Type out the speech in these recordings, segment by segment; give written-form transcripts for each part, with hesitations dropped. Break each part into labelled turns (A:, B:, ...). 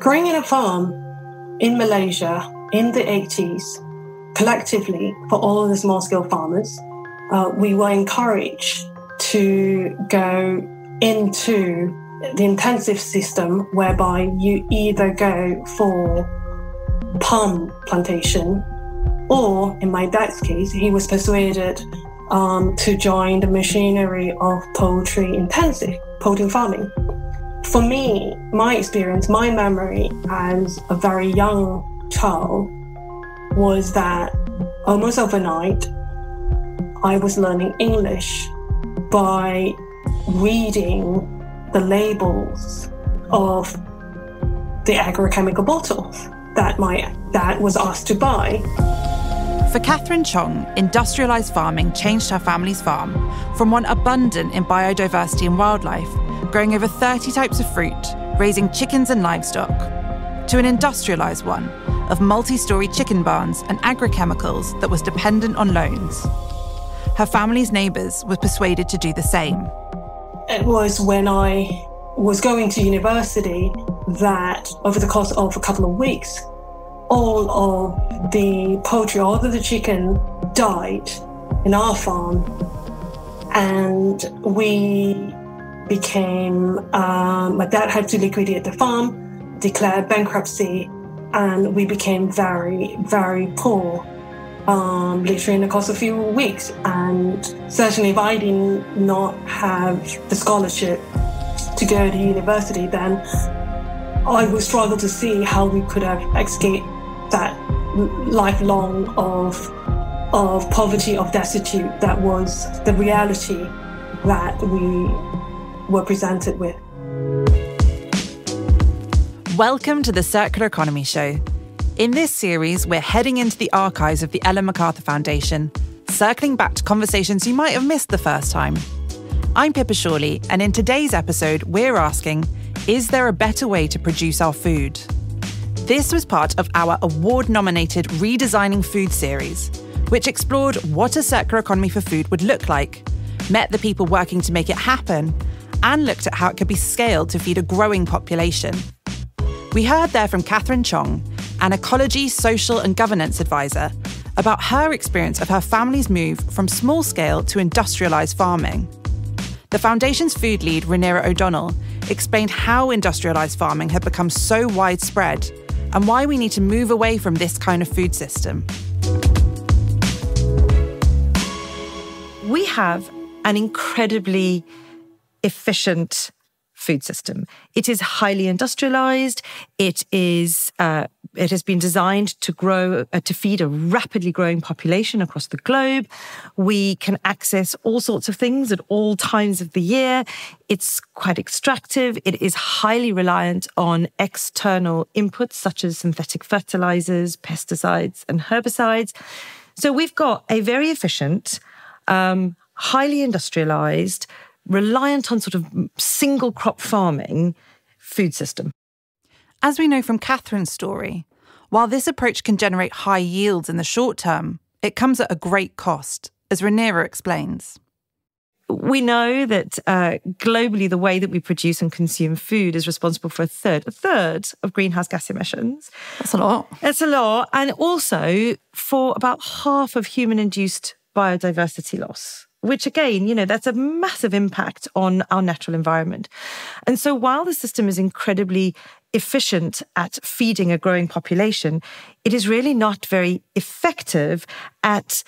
A: Growing in a farm in Malaysia in the 80s, collectively, for all of the small-scale farmers, we were encouraged to go into the intensive system whereby you either go for palm plantation or, in my dad's case, he was persuaded to join the machinery of poultry-intensive, poultry farming. For me, my experience, my memory as a very young child was that almost overnight, I was learning English by reading the labels of the agrochemical bottles that my dad was asked to buy.
B: For Katherine Chong, industrialised farming changed her family's farm from one abundant in biodiversity and wildlife, growing over 30 types of fruit, raising chickens and livestock, to an industrialised one of multi-storey chicken barns and agrochemicals that was dependent on loans. Her family's neighbours were persuaded to do the same.
A: It was when I was going to university that over the course of a couple of weeks, all of the poultry, all of the chicken died in our farm. And we became, my dad had to liquidate the farm, declare bankruptcy, and we became very, very poor, literally in the course of a few weeks. And certainly if I did not have the scholarship to go to university, then I would struggle to see how we could have escaped that lifelong of poverty, of destitute that was the reality that we were presented with.
B: Welcome to the Circular Economy Show. In this series, we're heading into the archives of the Ellen MacArthur Foundation, circling back to conversations you might have missed the first time. I'm Pippa Shawley, and in today's episode, we're asking, is there a better way to produce our food? This was part of our award-nominated Redesigning Food series, which explored what a circular economy for food would look like, met the people working to make it happen, and looked at how it could be scaled to feed a growing population. We heard there from Katherine Chong, an ecology, social and governance advisor, about her experience of her family's move from small-scale to industrialised farming. The Foundation's food lead, Rhaenyra O'Donnell, explained how industrialised farming had become so widespread and why we need to move away from this kind of food system.
C: We have an incredibly efficient food system. It is highly industrialized. It has been designed to feed a rapidly growing population across the globe. We can access all sorts of things at all times of the year. It's quite extractive. It is highly reliant on external inputs such as synthetic fertilizers, pesticides, and herbicides. So we've got a very efficient, highly industrialized, reliant on sort of single crop farming food system.
B: As we know from Katherine's story, while this approach can generate high yields in the short term, it comes at a great cost, as Rhaenyra explains.
C: We know that globally the way that we produce and consume food is responsible for a third of greenhouse gas emissions.
B: That's a lot.
C: It's a lot. And also for about half of human-induced biodiversity loss, which again, that's a massive impact on our natural environment. And so while the system is incredibly efficient at feeding a growing population, it is really not very effective at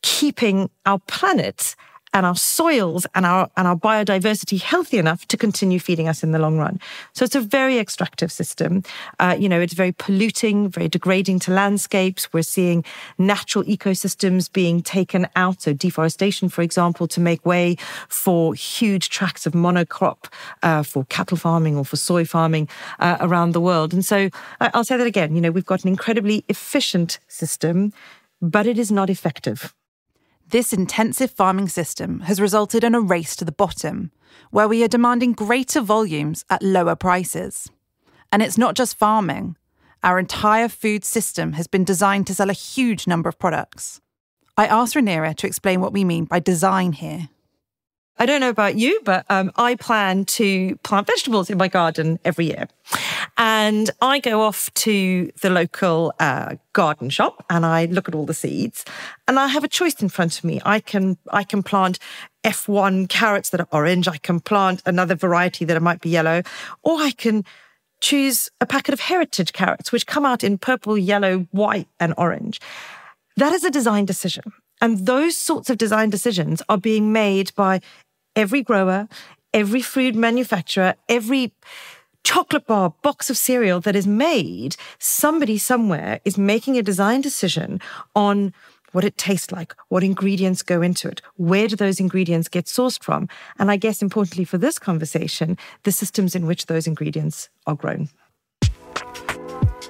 C: keeping our planet and our soils and our biodiversity healthy enough to continue feeding us in the long run. So it's a very extractive system. It's very polluting, very degrading to landscapes. We're seeing natural ecosystems being taken out, so deforestation, for example, to make way for huge tracts of monocrop for cattle farming or for soy farming around the world. And so I'll say that again, we've got an incredibly efficient system, but it is not effective.
B: This intensive farming system has resulted in a race to the bottom, where we are demanding greater volumes at lower prices. And it's not just farming. Our entire food system has been designed to sell a huge number of products. I asked Rhaenyra to explain what we mean by design here.
C: I don't know about you, but I plan to plant vegetables in my garden every year. And I go off to the local garden shop and I look at all the seeds and I have a choice in front of me. I can plant F1 carrots that are orange. I can plant another variety that might be yellow, or I can choose a packet of heritage carrots, which come out in purple, yellow, white, and orange. That is a design decision. And those sorts of design decisions are being made by every grower, every food manufacturer, every chocolate bar, box of cereal that is made. Somebody somewhere is making a design decision on what it tastes like, what ingredients go into it, where do those ingredients get sourced from, and I guess importantly for this conversation, the systems in which those ingredients are grown.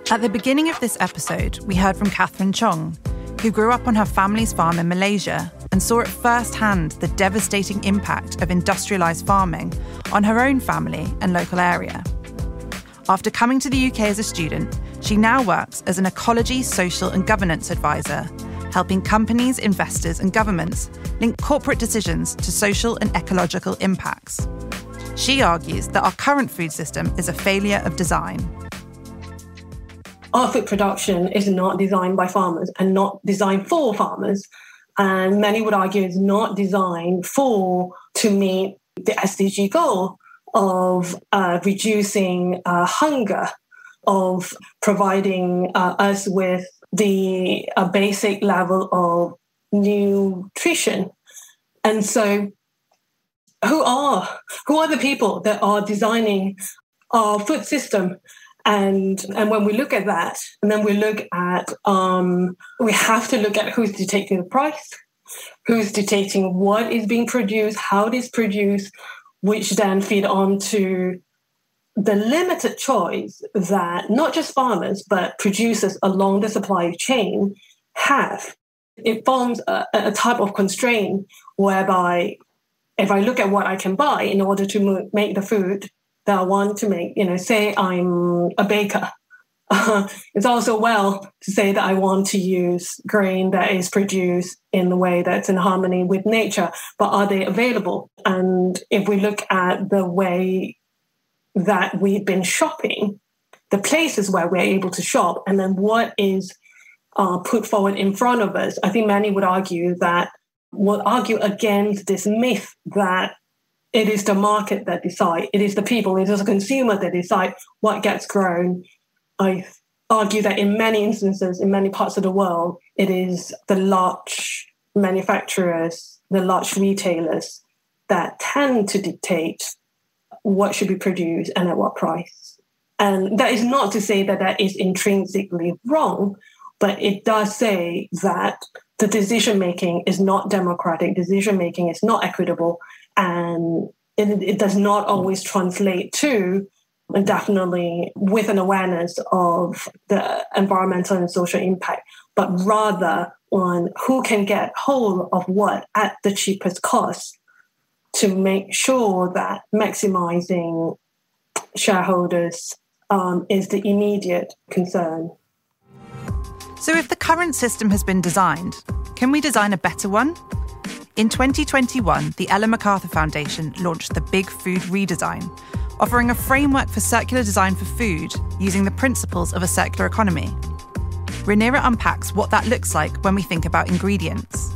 B: At the beginning of this episode, we heard from Katherine Chong, who grew up on her family's farm in Malaysia and saw at firsthand the devastating impact of industrialised farming on her own family and local area. After coming to the UK as a student, she now works as an ecology, social and governance advisor, helping companies, investors and governments link corporate decisions to social and ecological impacts. She argues that our current food system is a failure of design.
A: Our food production is not designed by farmers and not designed for farmers. And many would argue it's not designed to meet the SDG goal of reducing hunger, of providing us with the basic level of nutrition. And so who are the people that are designing our food system? And when we look at that, and then we look at, we have to look at who's dictating the price, who's dictating what is being produced, how it is produced, which then feed on to the limited choice that not just farmers, but producers along the supply chain have. It forms a type of constraint whereby if I look at what I can buy in order to make the food that I want to make, say I'm a baker. It's also well to say that I want to use grain that is produced in a way that's in harmony with nature, but are they available? And if we look at the way that we've been shopping, the places where we're able to shop, and then what is put forward in front of us, I think many would argue against this myth that it is the market that decide, it is the people, it is the consumer that decide what gets grown. I argue that in many instances, in many parts of the world, it is the large manufacturers, the large retailers that tend to dictate what should be produced and at what price. And that is not to say that that is intrinsically wrong, but it does say that the decision-making is not democratic, decision-making is not equitable, and it does not always translate to, and definitely with an awareness of the environmental and social impact, but rather on who can get hold of what at the cheapest cost to make sure that maximizing shareholders is the immediate concern.
B: So if the current system has been designed, can we design a better one? In 2021, the MacArthur Foundation launched the Big Food Redesign, offering a framework for circular design for food using the principles of a circular economy. Rhaenyra unpacks what that looks like when we think about ingredients.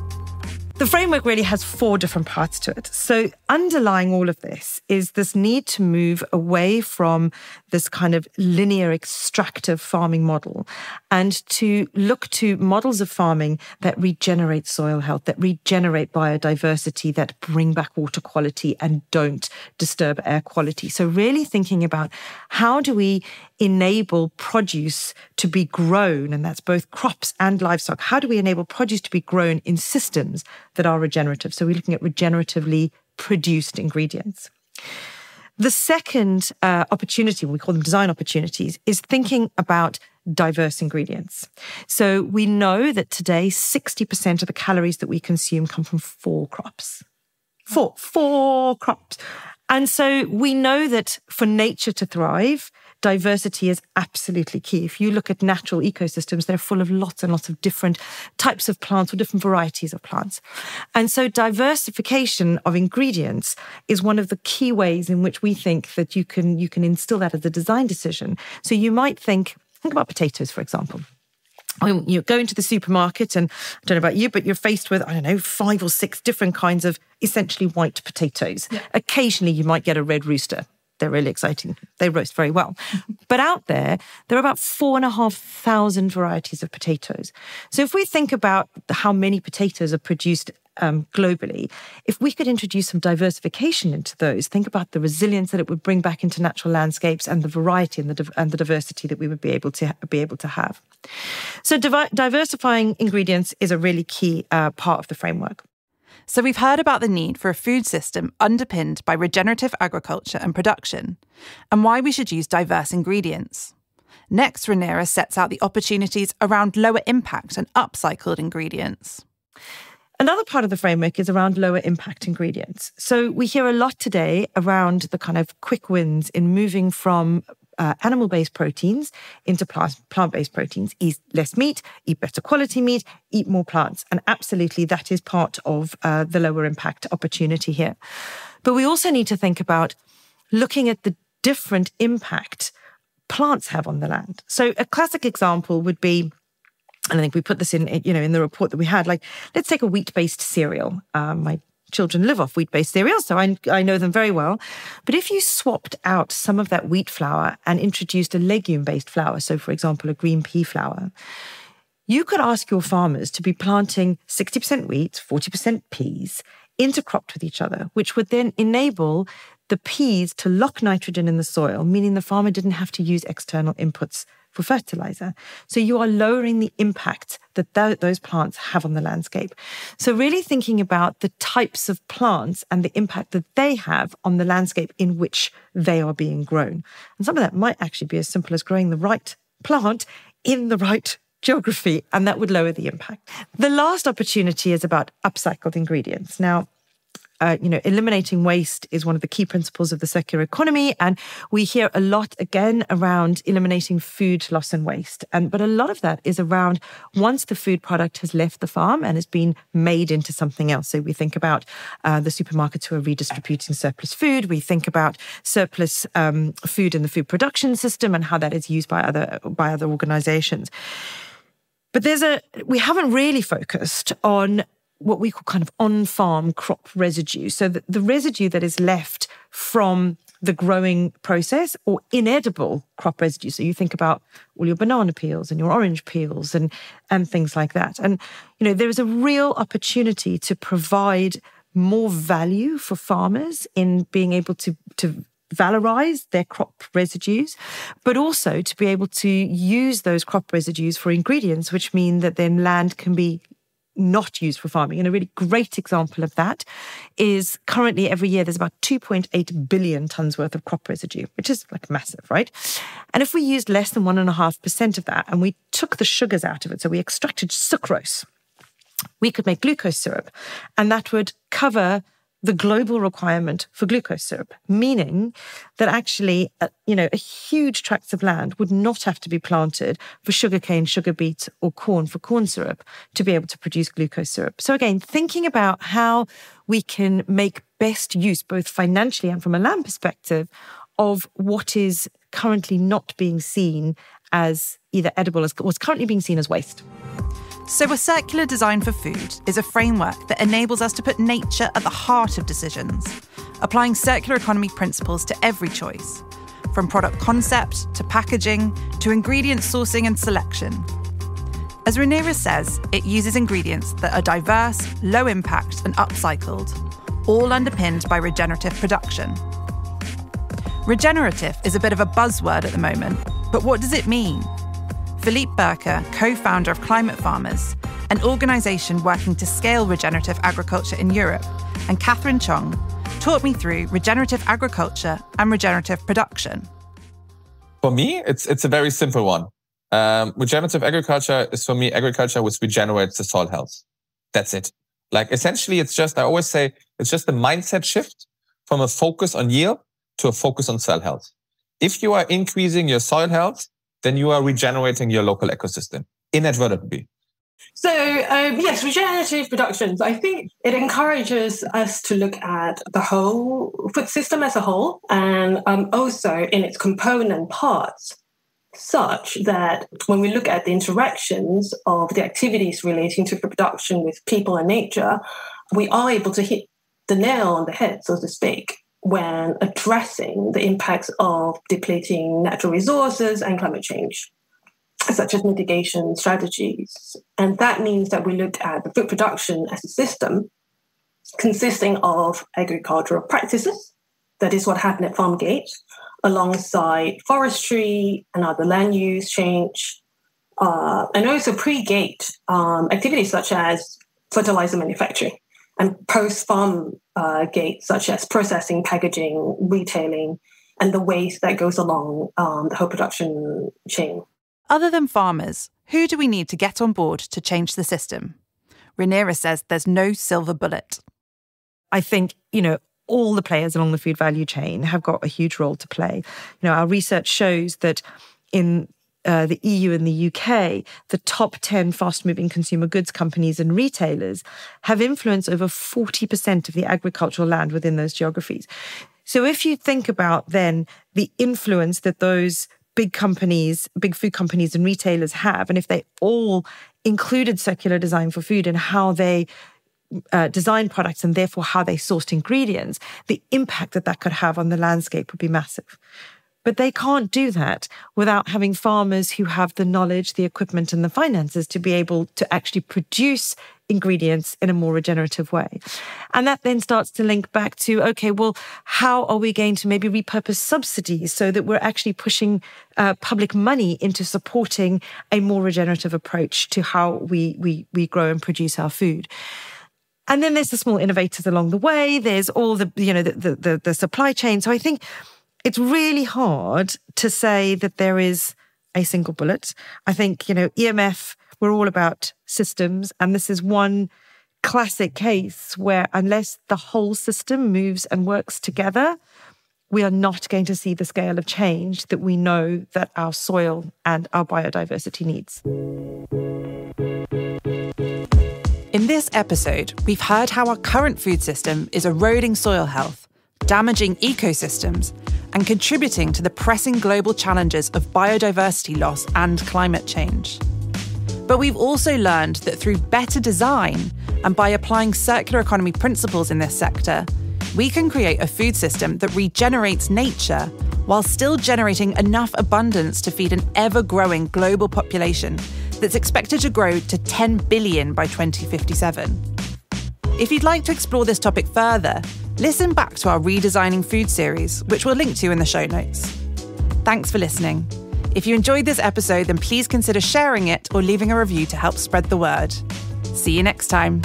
C: The framework really has 4 different parts to it. So underlying all of this is this need to move away from this kind of linear extractive farming model and to look to models of farming that regenerate soil health, that regenerate biodiversity, that bring back water quality and don't disturb air quality. So really thinking about how do we enable produce to be grown, and that's both crops and livestock. How do we enable produce to be grown in systems that are regenerative? So we're looking at regeneratively produced ingredients. The second opportunity, we call them design opportunities, is thinking about diverse ingredients. So we know that today 60% of the calories that we consume come from 4 crops. Four crops. And so we know that for nature to thrive, diversity is absolutely key. If you look at natural ecosystems, they're full of lots and lots of different types of plants or different varieties of plants. And so diversification of ingredients is one of the key ways in which we think that you can instill that as a design decision. So you might think about potatoes, for example. You go into the supermarket and I don't know about you, but you're faced with, 5 or 6 different kinds of essentially white potatoes. Yeah. Occasionally you might get a red rooster. They're really exciting. They roast very well. But out there are about 4,500 varieties of potatoes. So if we think about how many potatoes are produced globally, if we could introduce some diversification into those, think about the resilience that it would bring back into natural landscapes and the variety and the diversity that we would be able to have. So diversifying ingredients is a really key part of the framework.
B: So we've heard about the need for a food system underpinned by regenerative agriculture and production, and why we should use diverse ingredients. Next, Regenerative sets out the opportunities around lower impact and upcycled ingredients.
C: Another part of the framework is around lower impact ingredients. So we hear a lot today around the kind of quick wins in moving from animal-based proteins into plant-based proteins. Eat less meat, eat better quality meat, eat more plants. And absolutely, that is part of the lower impact opportunity here. But we also need to think about looking at the different impact plants have on the land. So a classic example would be, and I think we put this in the report that we had, like, let's take a wheat-based cereal. My children live off wheat-based cereals, so I know them very well. But if you swapped out some of that wheat flour and introduced a legume-based flour, so for example, a green pea flour, you could ask your farmers to be planting 60% wheat, 40% peas, intercropped with each other, which would then enable the peas to lock nitrogen in the soil, meaning the farmer didn't have to use external inputs for fertilizer. So you are lowering the impact that those plants have on the landscape. So really thinking about the types of plants and the impact that they have on the landscape in which they are being grown. And some of that might actually be as simple as growing the right plant in the right geography, and that would lower the impact. The last opportunity is about upcycled ingredients. Now, eliminating waste is one of the key principles of the circular economy. And we hear a lot, again, around eliminating food loss and waste. But a lot of that is around once the food product has left the farm and has been made into something else. So we think about the supermarkets who are redistributing surplus food. We think about surplus food in the food production system and how that is used by other organizations. But we haven't really focused on what we call kind of on-farm crop residue. So the residue that is left from the growing process or inedible crop residue. So you think about all your banana peels and your orange peels and things like that. And, there is a real opportunity to provide more value for farmers in being able to valorize their crop residues, but also to be able to use those crop residues for ingredients, which mean that then land can be not used for farming. And a really great example of that is currently every year there's about 2.8 billion tons worth of crop residue, which is like massive, right? And if we used less than 1.5% of that and we took the sugars out of it, so we extracted sucrose, we could make glucose syrup, and that would cover the global requirement for glucose syrup, meaning that actually, huge tracts of land would not have to be planted for sugarcane, sugar beet, or corn for corn syrup to be able to produce glucose syrup. So again, thinking about how we can make best use, both financially and from a land perspective, of what is currently not being seen as either edible as what's currently being seen as waste.
B: So a circular design for food is a framework that enables us to put nature at the heart of decisions, applying circular economy principles to every choice, from product concept to packaging to ingredient sourcing and selection. As Regenerative says, it uses ingredients that are diverse, low impact and upcycled, all underpinned by regenerative production. Regenerative is a bit of a buzzword at the moment, but what does it mean? Philippe Berker, co-founder of Climate Farmers, an organisation working to scale regenerative agriculture in Europe, and Katherine Chong, taught me through regenerative agriculture and regenerative production.
D: For me, it's a very simple one. Regenerative agriculture is, for me, agriculture which regenerates the soil health. That's it. Like, essentially, I always say, it's just a mindset shift from a focus on yield to a focus on soil health. If you are increasing your soil health, then you are regenerating your local ecosystem inadvertently.
A: So, yes, regenerative productions, I think it encourages us to look at the whole food system as a whole, and also in its component parts, such that when we look at the interactions of the activities relating to food production with people and nature, we are able to hit the nail on the head, so to speak, when addressing the impacts of depleting natural resources and climate change, such as mitigation strategies. And that means that we look at the food production as a system consisting of agricultural practices, that is what happened at farm gate, alongside forestry and other land use change, and also pre-gate activities such as fertilizer manufacturing, and post-farm gate such as processing, packaging, retailing, and the waste that goes along the whole production chain.
B: Other than farmers, who do we need to get on board to change the system? Rhaenyra says there's no silver bullet.
C: I think, all the players along the food value chain have got a huge role to play. Our research shows that in the EU and the UK, the top 10 fast-moving consumer goods companies and retailers have influence over 40% of the agricultural land within those geographies. So if you think about then the influence that those big companies, big food companies and retailers have, and if they all included circular design for food and how they design products and therefore how they sourced ingredients, the impact that could have on the landscape would be massive. But they can't do that without having farmers who have the knowledge, the equipment and the finances to be able to actually produce ingredients in a more regenerative way. And that then starts to link back to, okay, well, how are we going to maybe repurpose subsidies so that we're actually pushing public money into supporting a more regenerative approach to how we grow and produce our food? And then there's the small innovators along the way. There's all the supply chain. So I think it's really hard to say that there is a single bullet. I think, EMF, we're all about systems. And this is one classic case where unless the whole system moves and works together, we are not going to see the scale of change that we know that our soil and our biodiversity needs.
B: In this episode, we've heard how our current food system is eroding soil health, damaging ecosystems, and contributing to the pressing global challenges of biodiversity loss and climate change. But we've also learned that through better design and by applying circular economy principles in this sector, we can create a food system that regenerates nature while still generating enough abundance to feed an ever-growing global population that's expected to grow to 10 billion by 2057. If you'd like to explore this topic further, listen back to our Redesigning Food series, which we'll link to in the show notes. Thanks for listening. If you enjoyed this episode, then please consider sharing it or leaving a review to help spread the word. See you next time.